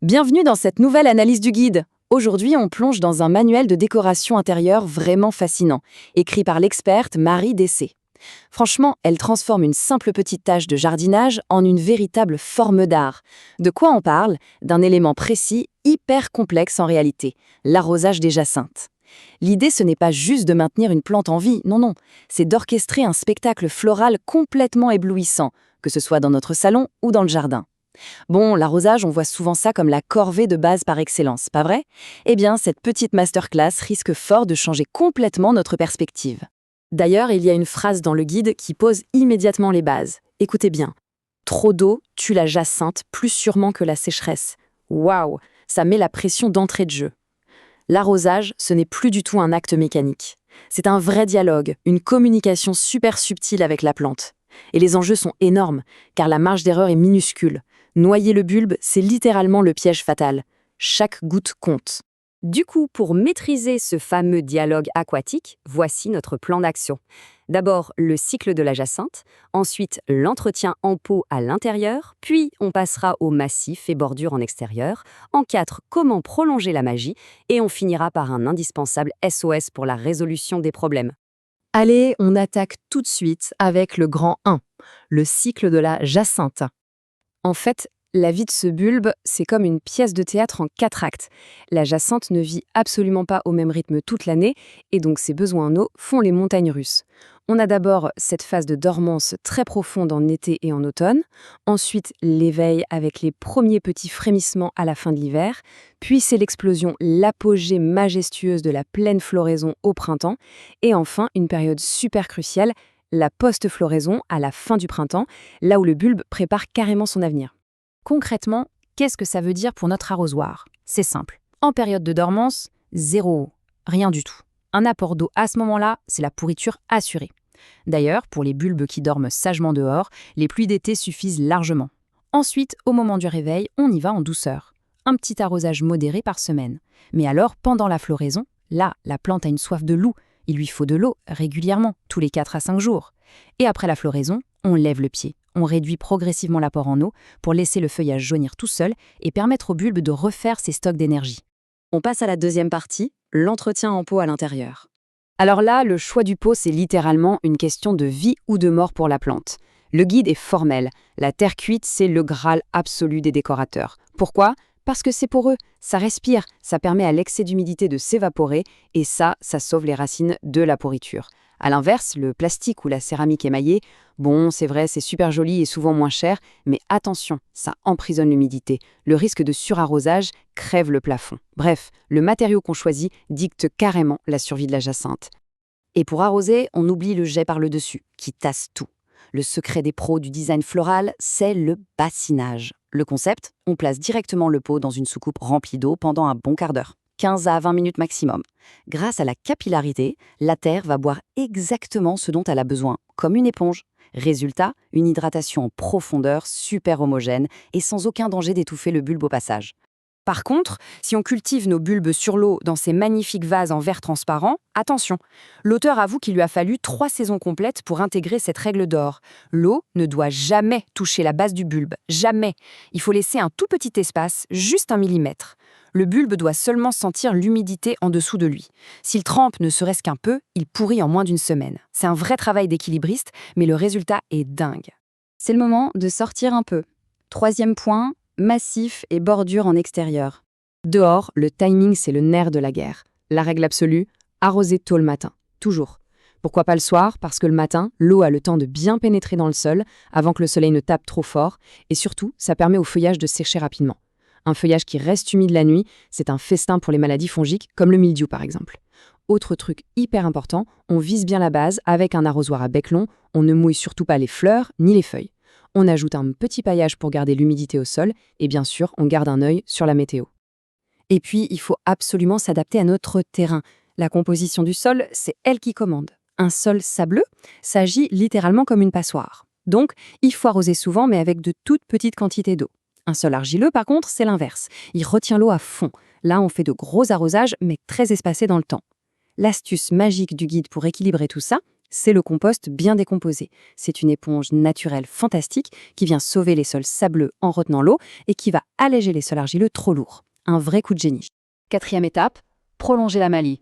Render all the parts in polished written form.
Bienvenue dans cette nouvelle analyse du guide. Aujourd'hui, on plonge dans un manuel de décoration intérieure vraiment fascinant, écrit par l'experte Marie Dessé. Franchement, elle transforme une simple petite tâche de jardinage en une véritable forme d'art. De quoi on parle? D'un élément précis, hyper complexe en réalité, l'arrosage des jacinthes. L'idée, ce n'est pas juste de maintenir une plante en vie, non, c'est d'orchestrer un spectacle floral complètement éblouissant, que ce soit dans notre salon ou dans le jardin. Bon, l'arrosage, on voit souvent ça comme la corvée de base par excellence, pas vrai? Eh bien, cette petite masterclass risque fort de changer complètement notre perspective. D'ailleurs, il y a une phrase dans le guide qui pose immédiatement les bases. Écoutez bien. Trop d'eau tue la jacinthe plus sûrement que la sécheresse. Waouh, ça met la pression d'entrée de jeu. L'arrosage, ce n'est plus du tout un acte mécanique. C'est un vrai dialogue, une communication super subtile avec la plante. Et les enjeux sont énormes, car la marge d'erreur est minuscule. Noyer le bulbe, c'est littéralement le piège fatal. Chaque goutte compte. Du coup, pour maîtriser ce fameux dialogue aquatique, voici notre plan d'action. D'abord, le cycle de la jacinthe, ensuite l'entretien en pot à l'intérieur, puis on passera au massif et bordure en extérieur, en 4, comment prolonger la magie, et on finira par un indispensable SOS pour la résolution des problèmes. Allez, on attaque tout de suite avec le grand 1, le cycle de la jacinthe. En fait, la vie de ce bulbe, c'est comme une pièce de théâtre en 4 actes. La jacinthe ne vit absolument pas au même rythme toute l'année, et donc ses besoins en eau font les montagnes russes. On a d'abord cette phase de dormance très profonde en été et en automne, ensuite l'éveil avec les premiers petits frémissements à la fin de l'hiver, puis c'est l'explosion, l'apogée majestueuse de la pleine floraison au printemps, et enfin une période super cruciale, la post-floraison à la fin du printemps, là où le bulbe prépare carrément son avenir. Concrètement, qu'est-ce que ça veut dire pour notre arrosoir? C'est simple. En période de dormance, zéro eau. Rien du tout. Un apport d'eau à ce moment-là, c'est la pourriture assurée. D'ailleurs, pour les bulbes qui dorment sagement dehors, les pluies d'été suffisent largement. Ensuite, au moment du réveil, on y va en douceur. Un petit arrosage modéré par semaine. Mais alors, pendant la floraison, là, la plante a une soif de loup. Il lui faut de l'eau régulièrement, tous les 4 à 5 jours. Et après la floraison, on lève le pied. On réduit progressivement l'apport en eau pour laisser le feuillage jaunir tout seul et permettre au bulbe de refaire ses stocks d'énergie. On passe à la deuxième partie, l'entretien en pot à l'intérieur. Alors là, le choix du pot, c'est littéralement une question de vie ou de mort pour la plante. Le guide est formel. La terre cuite, c'est le graal absolu des décorateurs. Pourquoi ? Parce que c'est poreux, ça respire, ça permet à l'excès d'humidité de s'évaporer et ça sauve les racines de la pourriture. À l'inverse, le plastique ou la céramique émaillée, bon, c'est vrai, c'est super joli et souvent moins cher, mais attention, ça emprisonne l'humidité. Le risque de surarrosage crève le plafond. Bref, le matériau qu'on choisit dicte carrément la survie de la jacinthe. Et pour arroser, on oublie le jet par le dessus, qui tasse tout. Le secret des pros du design floral, c'est le bassinage. Le concept, on place directement le pot dans une soucoupe remplie d'eau pendant un bon quart d'heure. 15 à 20 minutes maximum. Grâce à la capillarité, la terre va boire exactement ce dont elle a besoin, comme une éponge. Résultat, une hydratation en profondeur, super homogène et sans aucun danger d'étouffer le bulbe au passage. Par contre, si on cultive nos bulbes sur l'eau dans ces magnifiques vases en verre transparent, attention, l'auteur avoue qu'il lui a fallu 3 saisons complètes pour intégrer cette règle d'or. L'eau ne doit jamais toucher la base du bulbe, jamais. Il faut laisser un tout petit espace, juste 1 millimètre. Le bulbe doit seulement sentir l'humidité en dessous de lui. S'il trempe ne serait-ce qu'un peu, il pourrit en moins d'1 semaine. C'est un vrai travail d'équilibriste, mais le résultat est dingue. C'est le moment de sortir un peu. 3e point, massif et bordure en extérieur. Dehors, le timing, c'est le nerf de la guerre. La règle absolue, arroser tôt le matin. Toujours. Pourquoi pas le soir? Parce que le matin, l'eau a le temps de bien pénétrer dans le sol avant que le soleil ne tape trop fort. Et surtout, ça permet au feuillage de sécher rapidement. Un feuillage qui reste humide la nuit, c'est un festin pour les maladies fongiques, comme le mildiou par exemple. Autre truc hyper important, on vise bien la base avec un arrosoir à bec long, on ne mouille surtout pas les fleurs ni les feuilles. On ajoute un petit paillage pour garder l'humidité au sol et bien sûr, on garde un œil sur la météo. Et puis, il faut absolument s'adapter à notre terrain. La composition du sol, c'est elle qui commande. Un sol sableux, ça agit littéralement comme une passoire. Donc, il faut arroser souvent mais avec de toutes petites quantités d'eau. Un sol argileux, par contre, c'est l'inverse. Il retient l'eau à fond. Là, on fait de gros arrosages, mais très espacés dans le temps. L'astuce magique du guide pour équilibrer tout ça, C'est le compost bien décomposé. C'est une éponge naturelle fantastique qui vient sauver les sols sableux en retenant l'eau et qui va alléger les sols argileux trop lourds. Un vrai coup de génie. Quatrième étape, prolonger la malie.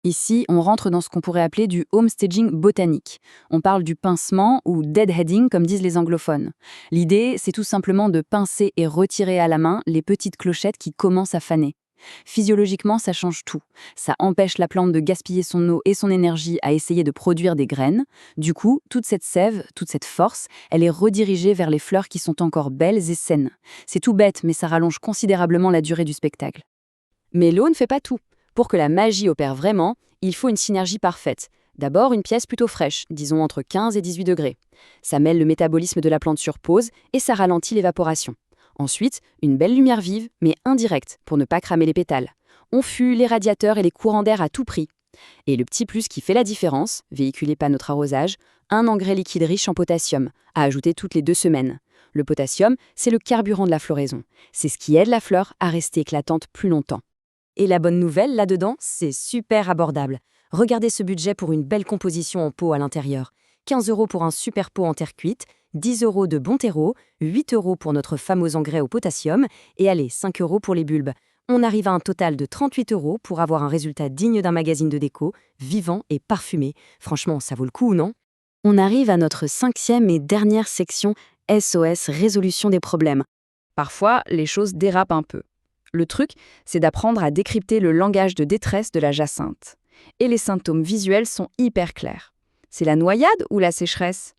Ici, on rentre dans ce qu'on pourrait appeler du homestaging botanique. On parle du pincement ou deadheading comme disent les anglophones. L'idée, c'est tout simplement de pincer et retirer à la main les petites clochettes qui commencent à faner. Physiologiquement, ça change tout. Ça empêche la plante de gaspiller son eau et son énergie à essayer de produire des graines. Du coup, toute cette sève, toute cette force, elle est redirigée vers les fleurs qui sont encore belles et saines. C'est tout bête, mais ça rallonge considérablement la durée du spectacle. Mais l'eau ne fait pas tout. Pour que la magie opère vraiment, il faut une synergie parfaite. D'abord, une pièce plutôt fraîche, disons entre 15 et 18 degrés. Ça mêle le métabolisme de la plante sur pause et ça ralentit l'évaporation. Ensuite, une belle lumière vive, mais indirecte, pour ne pas cramer les pétales. On fuit les radiateurs et les courants d'air à tout prix. Et le petit plus qui fait la différence, véhiculé par notre arrosage, un engrais liquide riche en potassium, à ajouter toutes les 2 semaines. Le potassium, c'est le carburant de la floraison. C'est ce qui aide la fleur à rester éclatante plus longtemps. Et la bonne nouvelle, là-dedans, c'est super abordable. Regardez ce budget pour une belle composition en pot à l'intérieur. 15 € pour un super pot en terre cuite, 10 € de bon terreau, 8 € pour notre fameux engrais au potassium, et allez, 5 € pour les bulbes. On arrive à un total de 38 € pour avoir un résultat digne d'un magazine de déco, vivant et parfumé. Franchement, ça vaut le coup, non? On arrive à notre 5e et dernière section, SOS, résolution des problèmes. Parfois, les choses dérapent un peu. Le truc, c'est d'apprendre à décrypter le langage de détresse de la jacinthe. Et les symptômes visuels sont hyper clairs. C'est la noyade ou la sécheresse?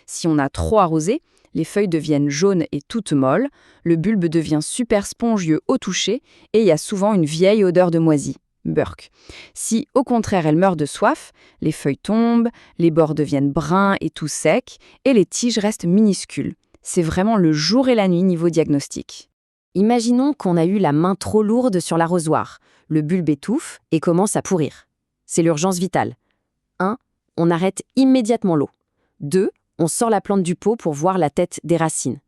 Si on a trop arrosé, les feuilles deviennent jaunes et toutes molles, le bulbe devient super spongieux au toucher et il y a souvent une vieille odeur de moisi. Burk. Si, au contraire, elle meurt de soif, les feuilles tombent, les bords deviennent bruns et tout secs et les tiges restent minuscules. C'est vraiment le jour et la nuit niveau diagnostic. Imaginons qu'on a eu la main trop lourde sur l'arrosoir. Le bulbe étouffe et commence à pourrir. C'est l'urgence vitale. 1. On arrête immédiatement l'eau. 2. On sort la plante du pot pour voir la tête des racines.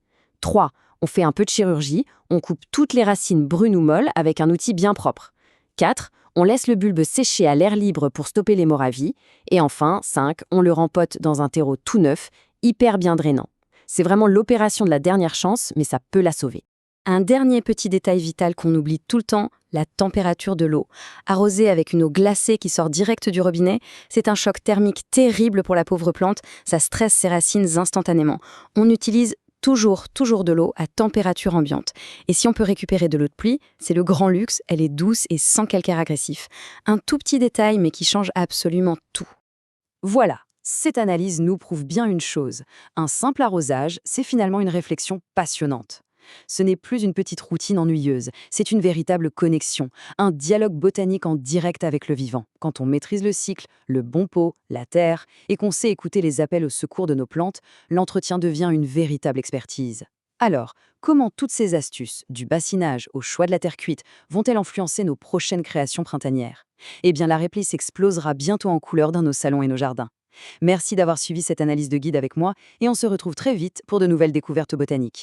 3. On fait un peu de chirurgie, on coupe toutes les racines brunes ou molles avec un outil bien propre. 4. On laisse le bulbe sécher à l'air libre pour stopper l'hémorragie. Et enfin, 5. On le rempote dans un terreau tout neuf, hyper bien drainant. C'est vraiment l'opération de la dernière chance, mais ça peut la sauver. Un dernier petit détail vital qu'on oublie tout le temps, la température de l'eau. Arroser avec une eau glacée qui sort direct du robinet, c'est un choc thermique terrible pour la pauvre plante, ça stresse ses racines instantanément. On utilise toujours de l'eau à température ambiante. Et si on peut récupérer de l'eau de pluie, c'est le grand luxe, elle est douce et sans calcaire agressif. Un tout petit détail mais qui change absolument tout. Voilà, cette analyse nous prouve bien une chose. Un simple arrosage, c'est finalement une réflexion passionnante. Ce n'est plus une petite routine ennuyeuse, c'est une véritable connexion, un dialogue botanique en direct avec le vivant. Quand on maîtrise le cycle, le bon pot, la terre, et qu'on sait écouter les appels au secours de nos plantes, l'entretien devient une véritable expertise. Alors, comment toutes ces astuces, du bassinage au choix de la terre cuite, vont-elles influencer nos prochaines créations printanières? Eh bien, la réplique explosera bientôt en couleurs dans nos salons et nos jardins. Merci d'avoir suivi cette analyse de guide avec moi, et on se retrouve très vite pour de nouvelles découvertes botaniques.